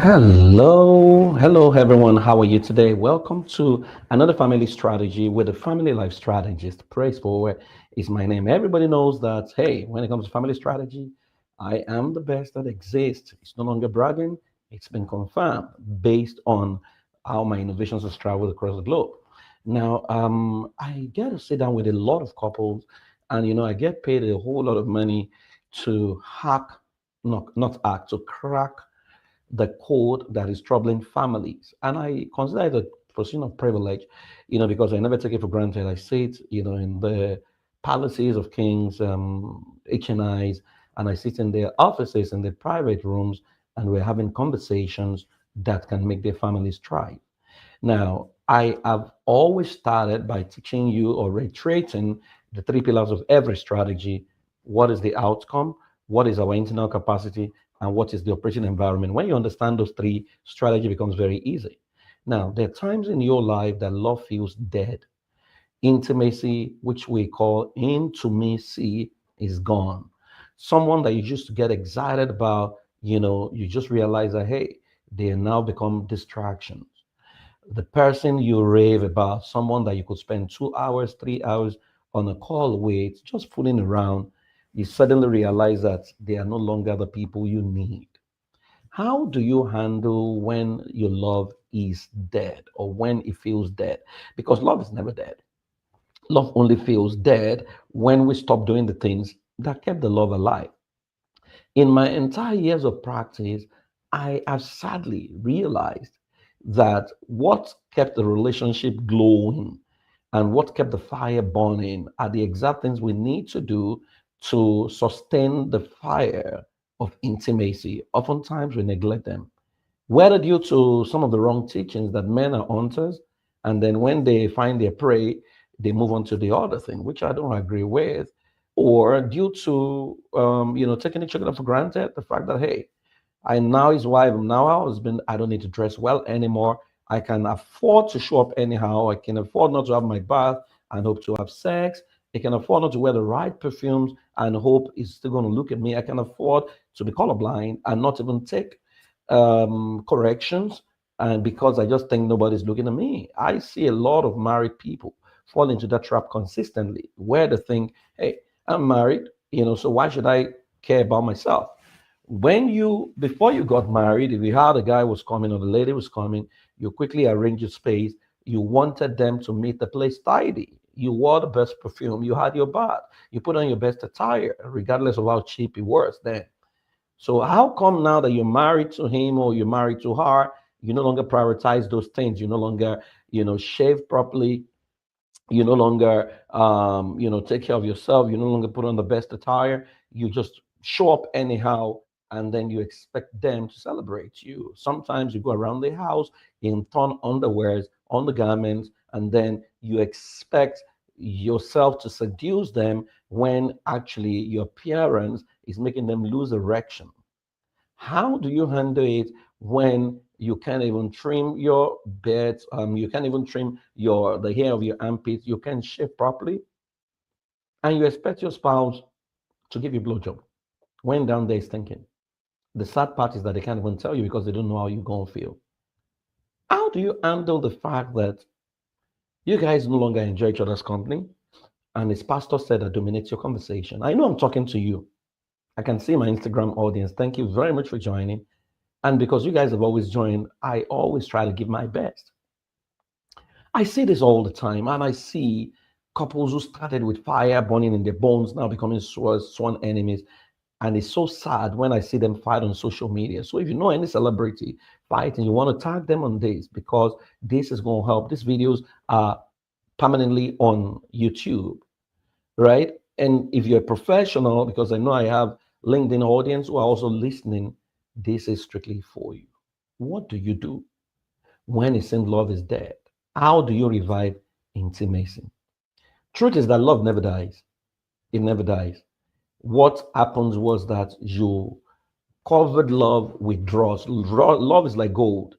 Hello everyone. How are you today? Welcome to another family strategy with a family life strategist. Praise Forward is my name. Everybody knows that, hey, when it comes to family strategy, I am the best that exists. It's no longer bragging, it's been confirmed based on how my innovations have traveled across the globe. Now, I get to sit down with a lot of couples, and I get paid a whole lot of money to hack, not hack, to crack the code that is troubling families. And I consider it a position of privilege, because I never take it for granted. I sit, in the palaces of kings, HNIs, and I sit in their offices, in their private rooms, and we're having conversations that can make their families thrive. Now, I have always started by teaching you or reiterating the three pillars of every strategy. What is the outcome? What is our internal capacity? And what is the operating environment? When you understand those three, strategy becomes very easy. Now, there are times in your life that love feels dead. Intimacy, which we call intimacy, is gone. Someone that you just get excited about, you just realize that, hey, they now become distractions. The person you rave about, someone that you could spend 2 hours, 3 hours on a call with, just fooling around, you suddenly realize that they are no longer the people you need. How do you handle when your love is dead or when it feels dead? Because love is never dead. Love only feels dead when we stop doing the things that kept the love alive. In my entire years of practice, I have sadly realized that what kept the relationship glowing and what kept the fire burning are the exact things we need to do to sustain the fire of intimacy. Oftentimes we neglect them, whether due to some of the wrong teachings that men are hunters, and then when they find their prey, they move on to the other thing, which I don't agree with, or due to taking each other for granted, the fact that, hey, I now his wife, I'm now her husband, I don't need to dress well anymore. I can afford to show up anyhow. I can afford not to have my bath and hope to have sex. I can afford not to wear the right perfumes and hope he's still going to look at me. I can afford to be colorblind and not even take corrections. And because I just think nobody's looking at me, I see a lot of married people fall into that trap consistently where they think, hey, I'm married, so why should I care about myself? Before you got married, if you had a guy was coming or the lady was coming, you quickly arranged your space. You wanted them to meet the place tidy. You wore the best perfume. You had your bath. You put on your best attire, regardless of how cheap it was then. So how come now that you're married to him or you're married to her, you no longer prioritize those things? You no longer, shave properly. You no longer, take care of yourself. You no longer put on the best attire. You just show up anyhow, and then you expect them to celebrate you. Sometimes you go around the house in torn underwears, undergarments, and then you expect yourself to seduce them when actually your appearance is making them lose erection. How do you handle it when you can't even trim your beards? You can't even trim the hair of your armpits. You can't shave properly, and you expect your spouse to give you a blowjob when down there is thinking. The sad part is that they can't even tell you because they don't know how you're gonna feel. How do you handle the fact that you guys no longer enjoy each other's company, and his pastor said that dominates your conversation? I know I'm talking to you. I can see my Instagram audience. Thank you very much for joining. And because you guys have always joined, I always try to give my best. I see this all the time, and I see couples who started with fire burning in their bones now becoming sworn enemies. And it's so sad when I see them fight on social media. So if you know any celebrity fight and you want to tag them on this, because this is going to help. These videos are permanently on YouTube, right? And if you're a professional, because I know I have LinkedIn audience who are also listening, this is strictly for you. What do you do when it seems love is dead? How do you revive intimacy? Truth is that love never dies. It never dies. What happens was that you covered love with dross. Love is like gold,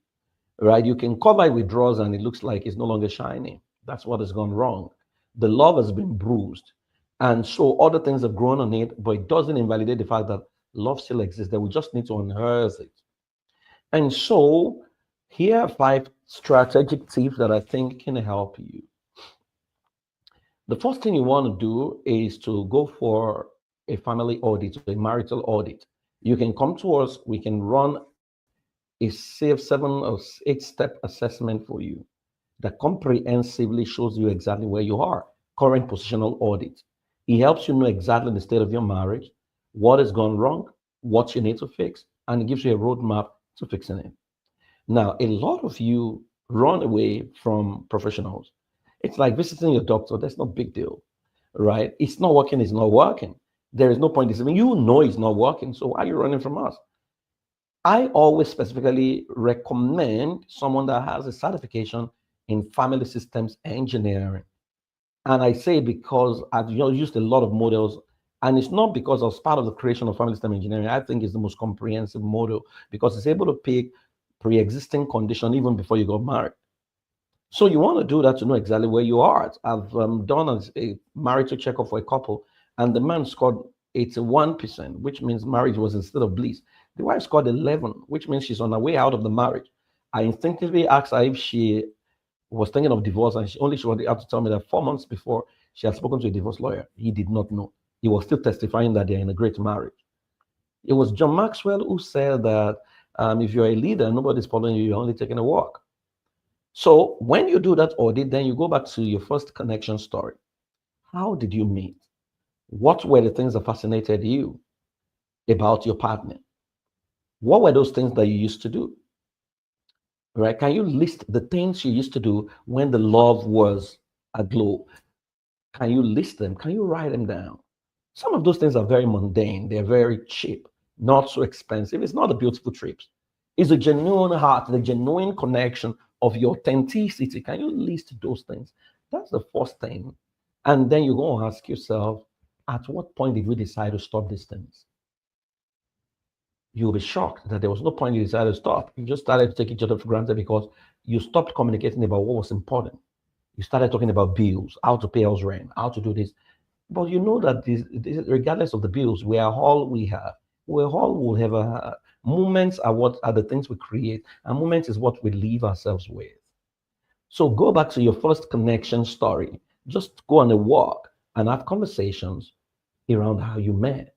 right? You can cover it with dross and it looks like it's no longer shining. That's what has gone wrong. The love has been bruised. And so other things have grown on it, but it doesn't invalidate the fact that love still exists. That we just need to unearth it. And so here are 5 strategic tips that I think can help you. The first thing you want to do is to go for a family audit, a marital audit. You can come to us, we can run a safe 7 or 8 step assessment for you that comprehensively shows you exactly where you are. Current positional audit. It helps you know exactly the state of your marriage, what has gone wrong, what you need to fix, and it gives you a roadmap to fixing it. Now, a lot of you run away from professionals. It's like visiting your doctor. That's no big deal, right? It's not working. It's not working. There is no point in saying, you know it's not working. So why are you running from us? I always specifically recommend someone that has a certification in family systems engineering. And I say because I've used a lot of models, and it's not because I was part of the creation of family system engineering. I think it's the most comprehensive model because it's able to pick pre-existing condition even before you got married. So you want to do that to know exactly where you are. I've done a marital checkup for a couple, and the man scored 81%, which means marriage was instead of bliss. The wife scored 11, which means she's on her way out of the marriage. I instinctively asked her if she was thinking of divorce, and she wanted to tell me that 4 months before she had spoken to a divorce lawyer. He did not know. He was still testifying that they're in a great marriage. It was John Maxwell who said that if you're a leader, nobody's following you, you're only taking a walk. So when you do that audit, then you go back to your first connection story. How did you meet? What were the things that fascinated you about your partner? What were those things that you used to do? Right? Can you list the things you used to do when the love was aglow? Can you list them? Can you write them down? Some of those things are very mundane. They're very cheap, not so expensive. It's not a beautiful trips. It's a genuine heart, the genuine connection of your authenticity. Can you list those things? That's the first thing. And then you go and ask yourself, at what point did we decide to stop these things? You'll be shocked that there was no point you decided to stop. You just started to take each other for granted because you stopped communicating about what was important. You started talking about bills, how to pay house rent, how to do this. But you know that regardless of the bills, we are all we have. We all will have moments are what are the things we create, and moments is what we leave ourselves with. So go back to your first connection story. Just go on a walk and have conversations around how you met.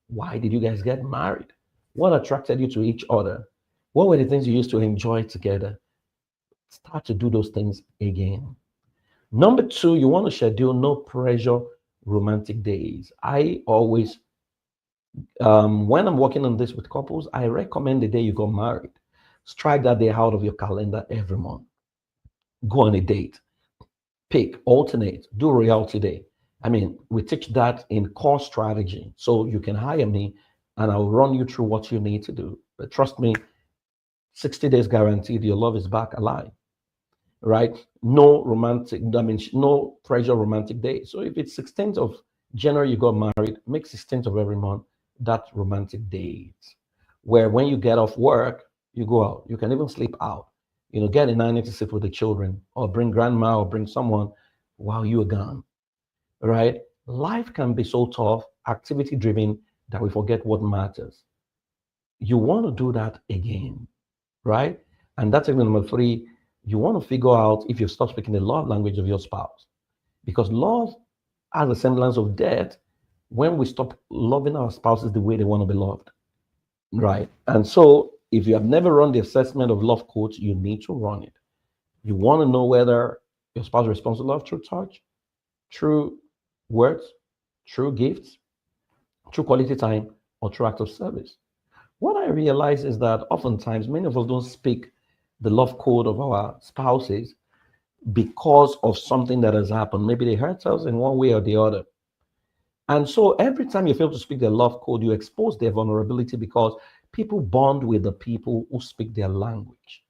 Why did you guys get married? What attracted you to each other? What were the things you used to enjoy together? Start to do those things again. Number two, you want to schedule no pressure romantic days. I always, when I'm working on this with couples, I recommend the day you got married. Strike that day out of your calendar every month. Go on a date. Pick, alternate, do reality day. I mean, we teach that in core strategy. So you can hire me and I'll run you through what you need to do. But trust me, 60 days guaranteed your love is back alive, right? No romantic, I mean, no pressure romantic day. So if it's 16th of January you got married, make 16th of every month that romantic date. Where when you get off work, you go out. You can even sleep out. Get a nanny to sit with the children or bring grandma or bring someone while you're gone, right? Life can be so tough, activity driven, that we forget what matters. You want to do that again, right? And that's even number three. You want to figure out if you stop speaking the love language of your spouse. Because love has a semblance of death when we stop loving our spouses the way they want to be loved, right? And so if you have never run the assessment of love coach, you need to run it. You want to know whether your spouse responds to love through touch, through words, through gifts, through quality time, or through act of service. What I realize is that oftentimes many of us don't speak the love code of our spouses because of something that has happened. Maybe they hurt us in one way or the other. And so every time you fail to speak their love code, you expose their vulnerability because people bond with the people who speak their language.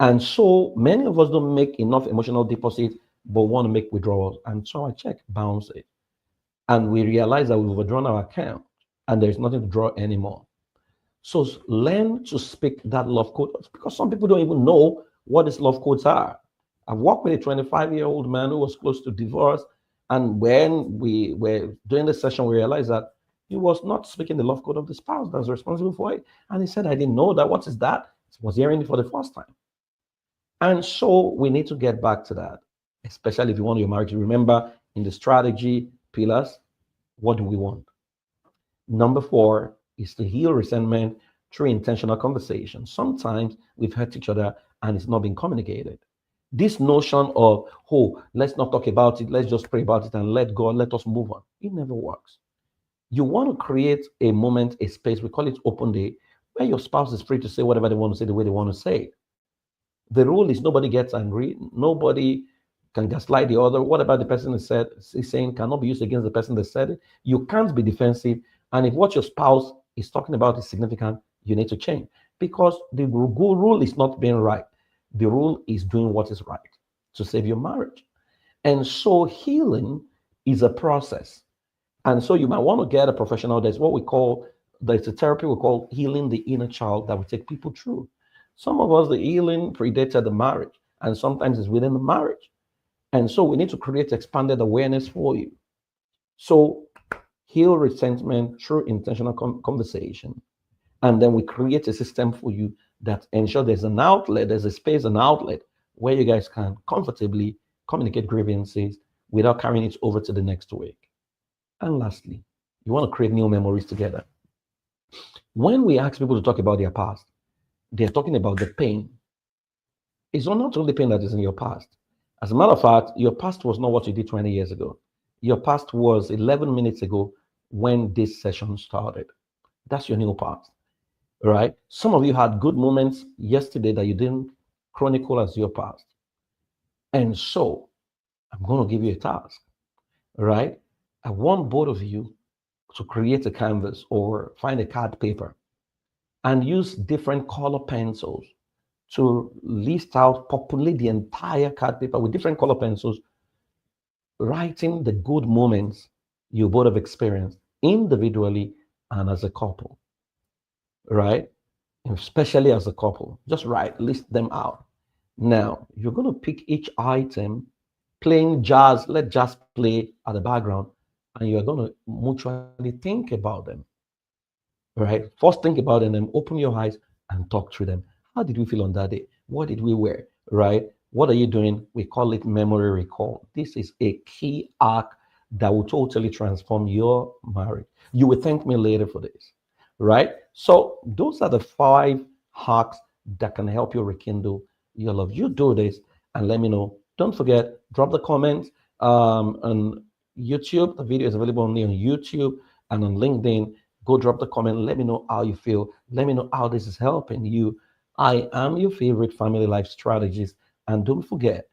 And so many of us don't make enough emotional deposit, but want to make withdrawals. And so I check, bounce it. And we realize that we've overdrawn our account and there's nothing to draw anymore. So learn to speak that love code because some people don't even know what these love codes are. I worked with a 25-year-old man who was close to divorce. And when we were doing the session, we realized that he was not speaking the love code of the spouse that's responsible for it. And he said, I didn't know that. What is that? was hearing it for the first time. And so we need to get back to that, especially if you want your marriage. Remember, in the strategy pillars, what do we want? Number four is to heal resentment through intentional conversation. Sometimes we've hurt each other and it's not been communicated. This notion of, oh, let's not talk about it, let's just pray about it and let God, let us move on. It never works. You want to create a moment, a space, we call it open day, where your spouse is free to say whatever they want to say the way they want to say it. The rule is nobody gets angry, nobody can gaslight the other. Whatever the person is saying cannot be used against the person that said it. You can't be defensive. And if what your spouse is talking about is significant, you need to change because the rule is not being right. The rule is doing what is right to save your marriage. And so healing is a process. And so you might want to get a professional. There's what we call, there's a therapy we call healing the inner child that will take people through. Some of us, the healing predated the marriage, and sometimes it's within the marriage. And so we need to create expanded awareness for you. So heal resentment through intentional conversation. And then we create a system for you that ensure there's an outlet, there's a space, an outlet where you guys can comfortably communicate grievances without carrying it over to the next week. And lastly, you want to create new memories together. When we ask people to talk about their past, they're talking about the pain. It's not only pain that is in your past. As a matter of fact, your past was not what you did 20 years ago. Your past was 11 minutes ago when this session started. That's your new past, right? Some of you had good moments yesterday that you didn't chronicle as your past. And so I'm going to give you a task, right? I want both of you to create a canvas or find a card paper and use different color pencils to list out, populate the entire card paper with different color pencils, writing the good moments you both have experienced individually and as a couple, right? Especially as a couple. Just write, list them out. Now, you're going to pick each item, playing jazz, let jazz play at the background, and you're going to mutually think about them, right? First, think about them, then open your eyes and talk through them. How did we feel on that day? What did we wear, right? What are you doing? We call it memory recall. This is a key arc that will totally transform your marriage. You will thank me later for this, right? So those are the 5 hacks that can help you rekindle your love. You do this and let me know. Don't forget, drop the comments on YouTube. The video is available only on YouTube and on LinkedIn. Go drop the comment. Let me know how you feel. Let me know how this is helping you. I am your favorite family life strategist. And don't forget,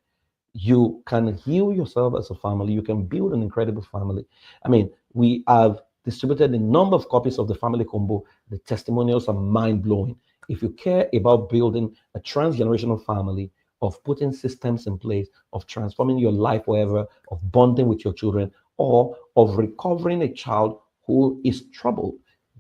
you can heal yourself as a family. You can build an incredible family. I mean, we have distributed a number of copies of the family combo. The testimonials are mind blowing. If you care about building a transgenerational family, of putting systems in place, of transforming your life forever, of bonding with your children, or of recovering a child who is troubled,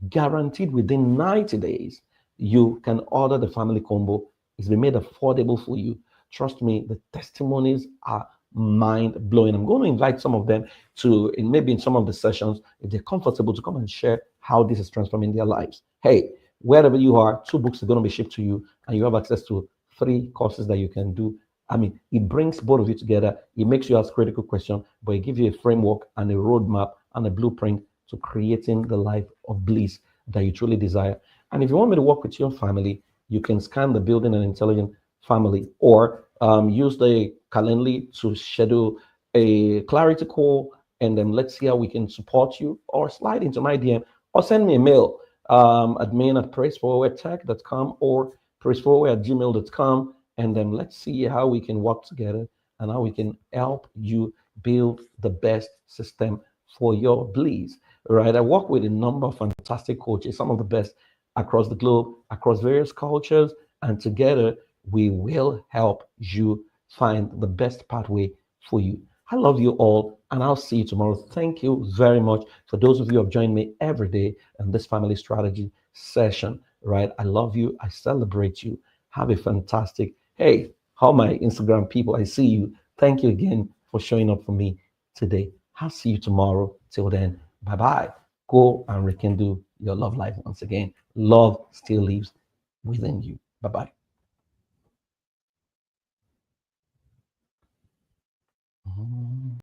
guaranteed within 90 days, you can order the family combo. It's been made affordable for you. Trust me, the testimonies are mind blowing. I'm going to invite some of them to, maybe in some of the sessions, if they're comfortable, to come and share how this is transforming their lives. Hey, wherever you are, 2 books are going to be shipped to you, and you have access to 3 courses that you can do. I mean, it brings both of you together. It makes you ask critical questions, but it gives you a framework and a roadmap and a blueprint to creating the life of bliss that you truly desire. And if you want me to work with your family, you can scan the Building an Intelligent Family, or use the Calendly to schedule a clarity call, and then let's see how we can support you, or slide into my DM, or send me a mail, admin@praisforwardtech.com or praisforward@gmail.com, and then let's see how we can work together and how we can help you build the best system for your bliss. Right? I work with a number of fantastic coaches, some of the best across the globe, across various cultures, and together we will help you find the best pathway for you. I love you all, and I'll see you tomorrow. Thank you very much for those of you who have joined me every day in this family strategy session. Right? I love you. I celebrate you. Have a fantastic, hey, how my Instagram people, I see you. Thank you again for showing up for me today. I'll see you tomorrow. Till then, bye-bye. Go and rekindle your love life once again. Love still lives within you. Bye bye.